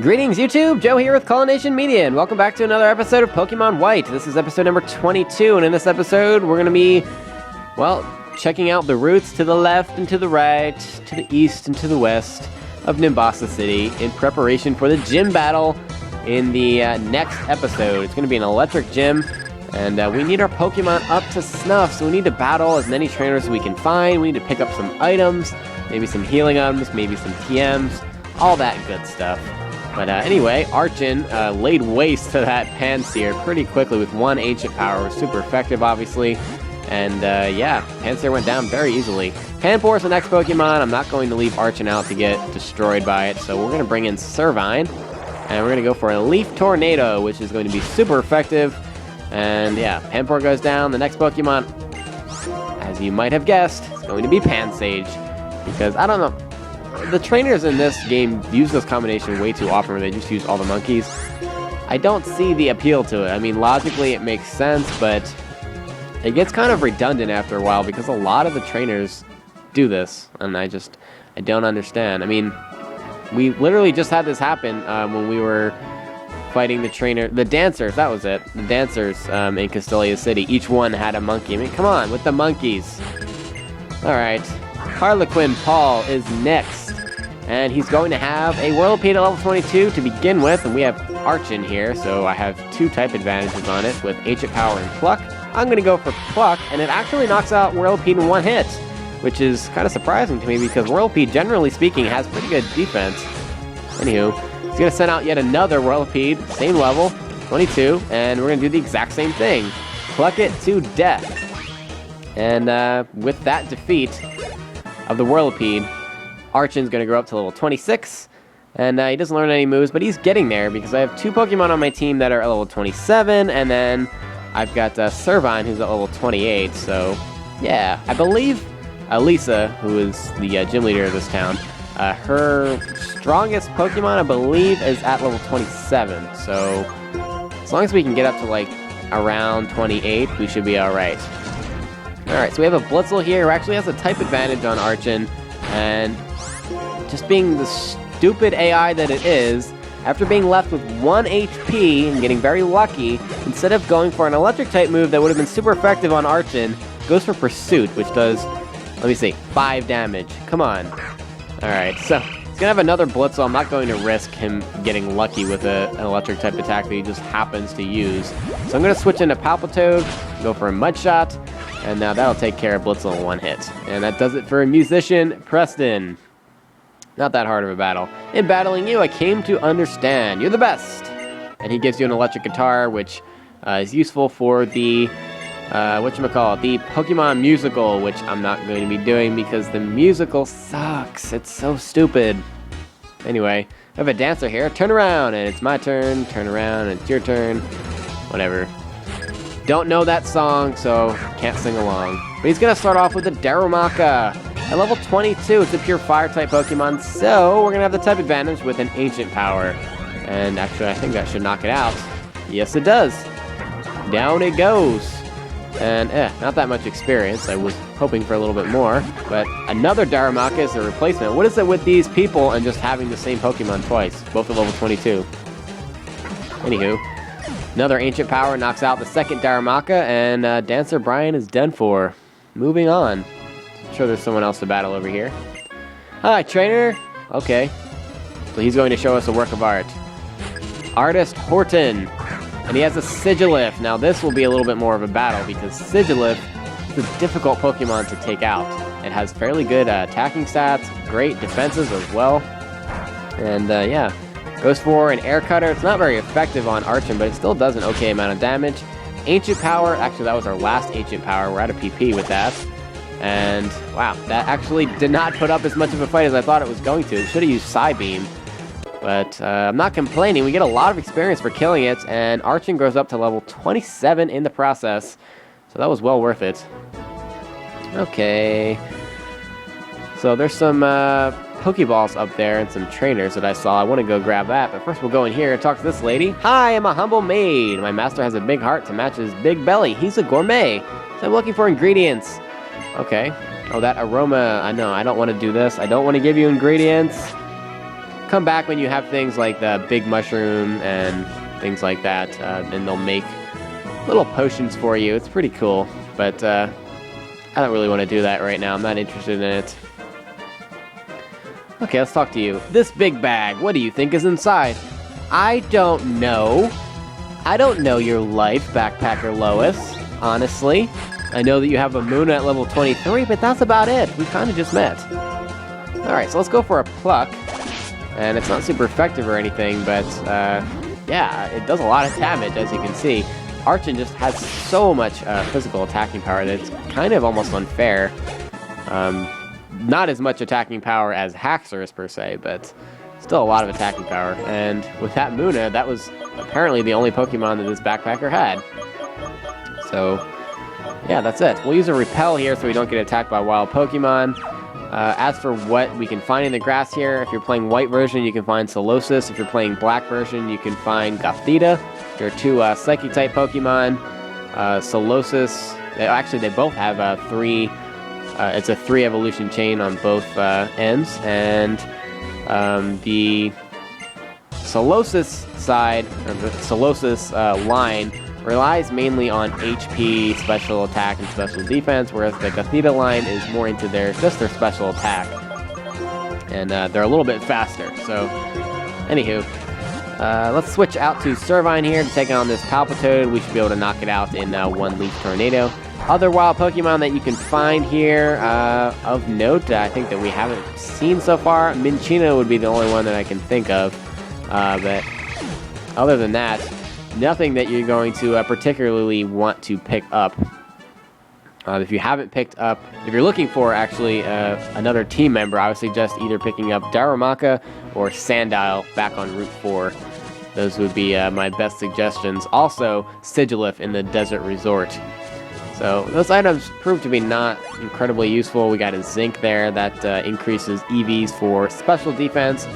Greetings YouTube, Joe here with Colonation Media, and welcome back to another episode of Pokemon White. This is episode number 22, and in this episode we're going to be, well, checking out the routes to the left and to the right, to the east and to the west of Nimbasa City in preparation for the gym battle in the next episode. It's going to be an electric gym, and we need our Pokemon up to snuff, so we need to battle as many trainers as we can find. We need to pick up some items, maybe some healing items, maybe some TMs, all that good stuff. But anyway, Archon laid waste to that Pansear pretty quickly with one Ancient Power. It was super effective, obviously. And yeah, Pansear went down very easily. Panpour is the next Pokemon. I'm not going to leave Archon out to get destroyed by it. So we're going to bring in Servine. And we're going to go for a Leaf Tornado, which is going to be super effective. And yeah, Panpour goes down. The next Pokemon, as you might have guessed, is going to be Pansage. Because, I don't know, the trainers in this game use this combination way too often where they just use all the monkeys. I don't see the appeal to it. I mean, logically it makes sense, but it gets kind of redundant after a while because a lot of the trainers do this, and I don't understand. I mean, we literally just had this happen when we were fighting the dancers, that was it. The dancers in Castelia City. Each one had a monkey. I mean, come on, with the monkeys. Alright, Harlequin Paul is next. And he's going to have a Whirlipede at level 22 to begin with, and we have Archon here, so I have two type advantages on it with Ancient Power and Pluck. I'm going to go for Pluck, and it actually knocks out Whirlipede in one hit, which is kind of surprising to me because Whirlipede, generally speaking, has pretty good defense. Anywho, he's going to send out yet another Whirlipede, same level, 22, and we're going to do the exact same thing. Pluck it to death. And with that defeat of the Whirlipede, Archon's going to grow up to level 26, and he doesn't learn any moves, but he's getting there because I have two Pokemon on my team that are at level 27, and then I've got Servine, who's at level 28, so yeah. I believe Elesa, who is the gym leader of this town, her strongest Pokemon, I believe, is at level 27, so as long as we can get up to, like, around 28, we should be alright. Alright, so we have a Blitzel here who actually has a type advantage on Archon, and just being the stupid AI that it is, after being left with 1 HP and getting very lucky, instead of going for an electric type move that would have been super effective on Archon, goes for Pursuit, which does, let me see, 5 damage. Come on. Alright, so he's going to have another Blitzel. I'm not going to risk him getting lucky with an electric type attack that he just happens to use. So I'm going to switch into Palpitoad, go for a Mud Shot, and now that'll take care of Blitzel in one hit. And that does it for Musician Preston. Not that hard of a battle. In battling you, I came to understand. You're the best! And he gives you an electric guitar, which is useful for the, the Pokemon musical, which I'm not going to be doing because the musical sucks. It's so stupid. Anyway, I have a dancer here. Turn around, and it's my turn. Turn around, and it's your turn. Whatever. Don't know that song, so can't sing along. But he's going to start off with a Darumaka. At level 22, it's a pure Fire-type Pokemon, so we're going to have the type advantage with an Ancient Power. And actually, I think that should knock it out. Yes, it does. Down it goes. And, not that much experience. I was hoping for a little bit more. But another Darumaka is a replacement. What is it with these people and just having the same Pokemon twice? Both at level 22. Anywho. Another Ancient Power knocks out the second Darumaka, and Dancer Brian is done for. Moving on. I'm sure there's someone else to battle over here. Hi, trainer. Okay. So he's going to show us a work of art. Artist Horton. And he has a Sigilif. Now this will be a little bit more of a battle because Sigilif is a difficult Pokemon to take out. It has fairly good attacking stats, great defenses as well. And yeah. Goes for an Air Cutter. It's not very effective on Archon, but it still does an okay amount of damage. Ancient Power. Actually, that was our last Ancient Power. We're out of PP with that. And, wow, that actually did not put up as much of a fight as I thought it was going to. It should have used Psybeam. But I'm not complaining. We get a lot of experience for killing it, and Archon grows up to level 27 in the process. So that was well worth it. Okay. So there's some Pokeballs up there and some trainers that I saw. I want to go grab that, but first we'll go in here and talk to this lady. Hi, I'm a humble maid. My master has a big heart to match his big belly. He's a gourmet, so I'm looking for ingredients. Okay. Oh, that aroma. I know, I don't want to do this. I don't want to give you ingredients. come back when you have things like the big mushroom and things like that, and they'll make little potions for you. It's pretty cool, but I don't really want to do that right now. I'm not interested in it. Okay, let's talk to you. This big bag, what do you think is inside? I don't know. I don't know your life, Backpacker Lois, honestly. I know that you have a Moon at level 23, but that's about it. We kind of just met. Alright, so let's go for a pluck. And it's not super effective or anything, but yeah, it does a lot of damage, as you can see. Archon just has so much physical attacking power that it's kind of almost unfair. Not as much attacking power as Haxorus per se, but still a lot of attacking power. And with that Muna, that was apparently the only Pokemon that this Backpacker had. So, yeah, that's it. We'll use a Repel here so we don't get attacked by wild Pokemon. As for what we can find in the grass here, if you're playing white version, you can find Solosis. If you're playing black version, you can find Gothita. There are two Psychic-type Pokemon. Solosis, actually they both have three, it's a 3 evolution chain on both ends, and the Solosis side, or the Solosis line, relies mainly on HP, special attack, and special defense, whereas the Gothita line is more into just their special attack. And they're a little bit faster, so anywho. Let's switch out to Servine here to take on this Palpitoad. We should be able to knock it out in one Leaf Tornado. Other wild Pokemon that you can find here of note, I think that we haven't seen so far. Minchino would be the only one that I can think of. But other than that, nothing that you're going to particularly want to pick up. If you haven't picked up, if you're looking for actually another team member, I would suggest either picking up Darumaka or Sandile back on Route 4. Those would be my best suggestions. Also, Sigilif in the Desert Resort. So those items prove to be not incredibly useful. We got a Zinc there that increases EVs for special defense.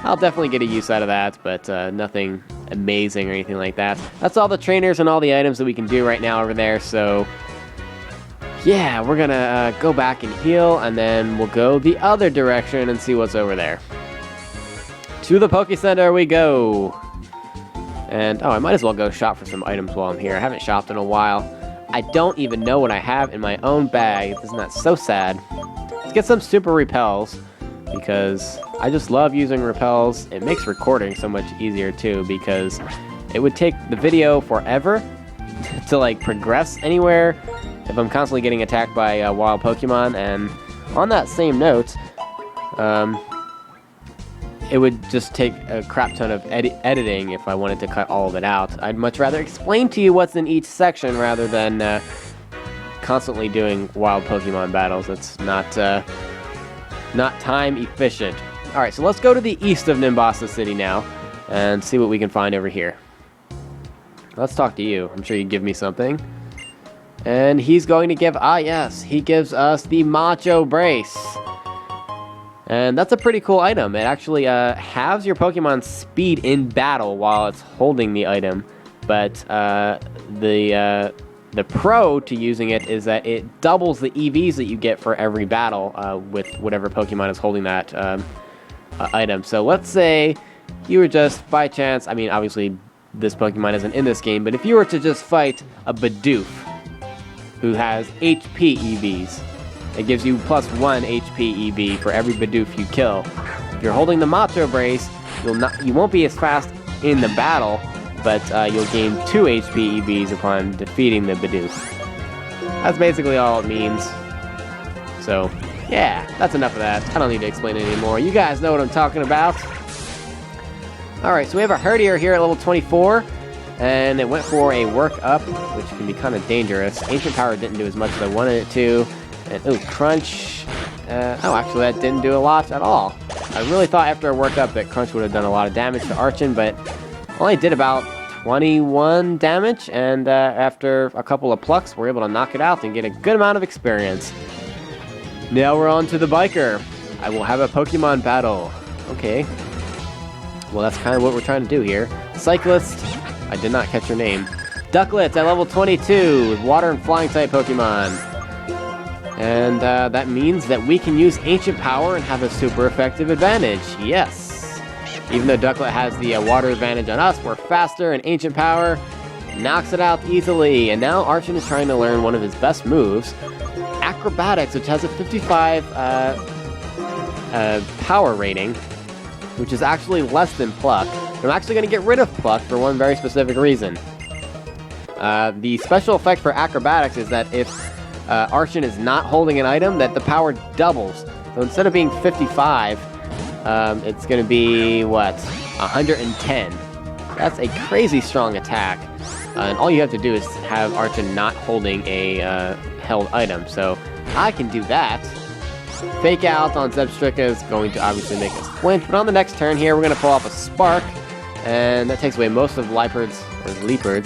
I'll definitely get a use out of that, but nothing amazing or anything like that. That's all the trainers and all the items that we can do right now over there, so yeah, we're gonna go back and heal, and then we'll go the other direction and see what's over there. To the Poke Center we go! And, oh, I might as well go shop for some items while I'm here. I haven't shopped in a while. I don't even know what I have in my own bag. Isn't that so sad? Let's get some Super Repels, because I just love using Repels. It makes recording so much easier, too, because it would take the video forever to, like, progress anywhere if I'm constantly getting attacked by wild Pokemon. And on that same note, it would just take a crap ton of editing if I wanted to cut all of it out. I'd much rather explain to you what's in each section rather than constantly doing wild Pokemon battles. It's not time efficient. Alright, so let's go to the east of Nimbasa City now and see what we can find over here. Let's talk to you. I'm sure you give me something. And he's going to give, yes, he gives us the Macho Brace. And that's a pretty cool item. It actually halves your Pokemon's speed in battle while it's holding the item. But the pro to using it is that it doubles the EVs that you get for every battle with whatever Pokemon is holding that item. So let's say you were just, by chance, I mean, obviously this Pokemon isn't in this game, but if you were to just fight a Bidoof who has HP EVs, it gives you +1 HP EV for every Bidoof you kill. If you're holding the Macho Brace, you won't be as fast in the battle, but you'll gain 2 HP EVs upon defeating the Bidoof. That's basically all it means. So, yeah, that's enough of that. I don't need to explain it anymore. You guys know what I'm talking about. Alright, so we have a Herdier here at level 24, and it went for a work up, which can be kind of dangerous. Ancient Power didn't do as much as I wanted it to. And, ooh, Crunch. Actually, that didn't do a lot at all. I really thought after a work up that Crunch would have done a lot of damage to Archon, but only did about 21 damage, and after a couple of plucks, we're able to knock it out and get a good amount of experience. Now we're on to the Biker. I will have a Pokemon battle. Okay. Well, that's kind of what we're trying to do here. Cyclist. I did not catch your name. Ducklet at level 22 with Water and Flying type Pokemon. And that means that we can use Ancient Power and have a super effective advantage. Yes. Even though Ducklet has the water advantage on us, we're faster, and Ancient Power knocks it out easily. And now Archon is trying to learn one of his best moves, Acrobatics, which has a 55 power rating, which is actually less than Pluck. I'm actually going to get rid of Pluck for one very specific reason. The special effect for Acrobatics is that if Archon is not holding an item, that the power doubles. So instead of being 55, it's going to be, 110. That's a crazy strong attack. And all you have to do is have Archon not holding a held item. So I can do that. Fake Out on Zebstrika is going to obviously make us flinch. But on the next turn here, we're going to pull off a Spark. And that takes away most of Leopard's,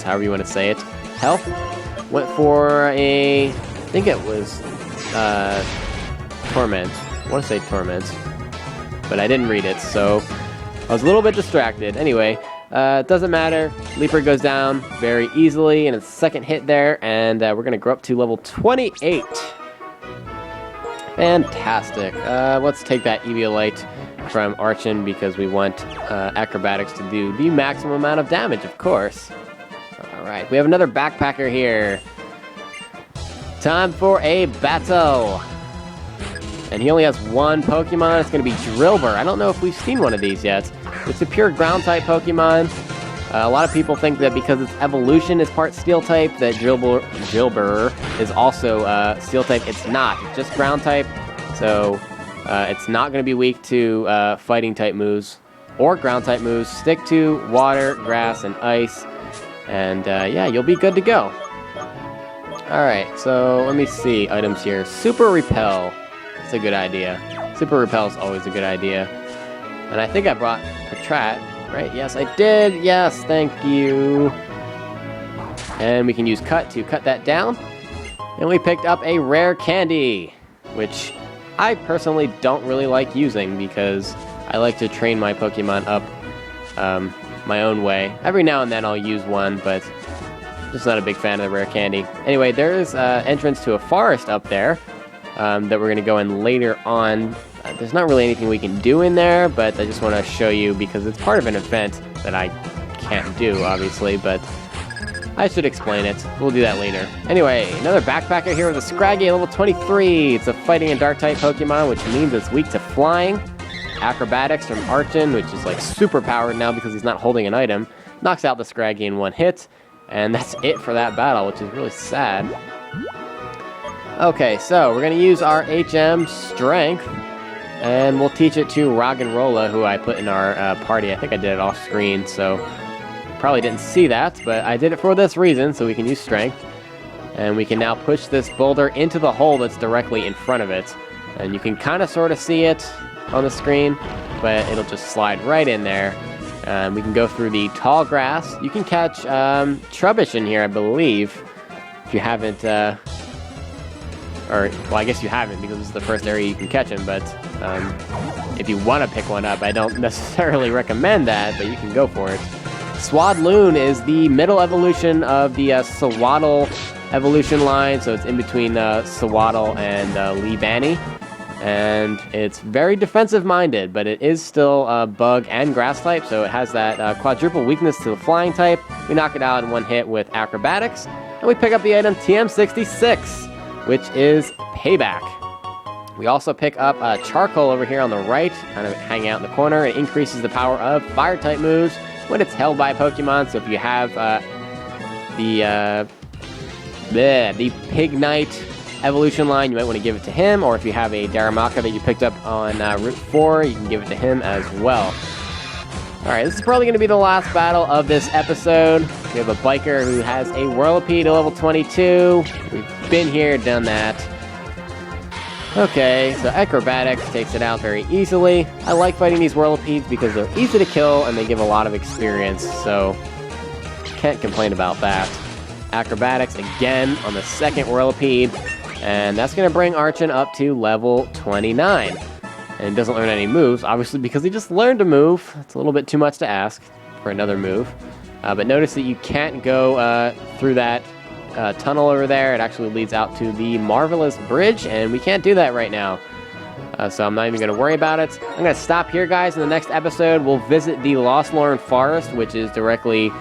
however you want to say it, health. Went for a, I think it was Torment. I want to say Torment, but I didn't read it, so I was a little bit distracted. Anyway, it doesn't matter. Leopard goes down very easily, and it's second hit there, and we're going to grow up to level 28. Fantastic. Let's take that Eviolite from Archon because we want Acrobatics to do the maximum amount of damage, of course. Alright, we have another Backpacker here. Time for a battle. And he only has one Pokemon. It's going to be Drillbur. I don't know if we've seen one of these yet. It's a pure Ground-type Pokemon. A lot of people think that because its evolution is part Steel-type, that Drillbur is also Steel-type. It's not. It's just Ground-type. So it's not going to be weak to Fighting-type moves or Ground-type moves. Stick to Water, Grass, and Ice. And yeah, you'll be good to go. Alright, so let me see items here. Super Repel. That's a good idea. Super Repel is always a good idea. And I think I brought Patrat, right? Yes, I did. Yes, thank you. And we can use Cut to cut that down. And we picked up a Rare Candy, which I personally don't really like using because I like to train my Pokemon up my own way. Every now and then I'll use one, but just not a big fan of the Rare Candy. Anyway, there's entrance to a forest up there that we're going to go in later on. There's not really anything we can do in there, but I just want to show you because it's part of an event that I can't do, obviously, but I should explain it. We'll do that later. Anyway, another Backpacker here with a Scraggy at level 23. It's a Fighting and Dark-type Pokemon, which means it's weak to Flying. Acrobatics from Archon, which is like super powered now because he's not holding an item, knocks out the Scraggy in one hit, and that's it for that battle, which is really sad. Okay, so we're going to use our HM Strength, and we'll teach it to Roggenrola, who I put in our party. I think I did it off screen, so probably didn't see that, but I did it for this reason, so we can use Strength. And we can now push this boulder into the hole that's directly in front of it. And you can kind of sort of see it on the screen, but it'll just slide right in there. We can go through the tall grass. You can catch Trubbish in here, I believe, if you haven't... well, I guess you haven't because this is the first area you can catch him, but if you want to pick one up, I don't necessarily recommend that, but you can go for it. Swadloon is the middle evolution of the Sewaddle evolution line, so it's in between Sewaddle and Leavanny, and it's very defensive-minded, but it is still Bug and Grass type, so it has that quadruple weakness to the Flying type. We knock it out in one hit with Acrobatics, and we pick up the item TM66. Which is Payback. We also pick up Charcoal over here on the right, kind of hanging out in the corner. It increases the power of Fire-type moves when it's held by a Pokemon. So if you have the Pig Knight evolution line, you might want to give it to him. Or if you have a Darumaka that you picked up on Route 4, you can give it to him as well. Alright, this is probably going to be the last battle of this episode. We have a Biker who has a Whirlipede to level 22. We've been here, done that. Okay, so Acrobatics takes it out very easily. I like fighting these Whirlipedes because they're easy to kill and they give a lot of experience, so can't complain about that. Acrobatics again on the second Whirlipede, and that's going to bring Archon up to level 29. And he doesn't learn any moves, obviously because he just learned a move. It's a little bit too much to ask for another move. But notice that you can't go through that tunnel over there. It actually leads out to the Marvelous Bridge, and we can't do that right now. So I'm not even going to worry about it. I'm going to stop here, guys. In the next episode, we'll visit the Lost Lauren Forest, which is directly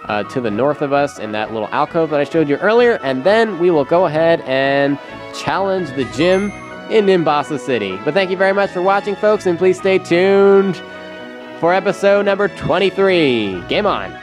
to the north of us in that little alcove that I showed you earlier. And then we will go ahead and challenge the gym in Nimbasa City. But thank you very much for watching, folks, and please stay tuned for episode number 23. Game on!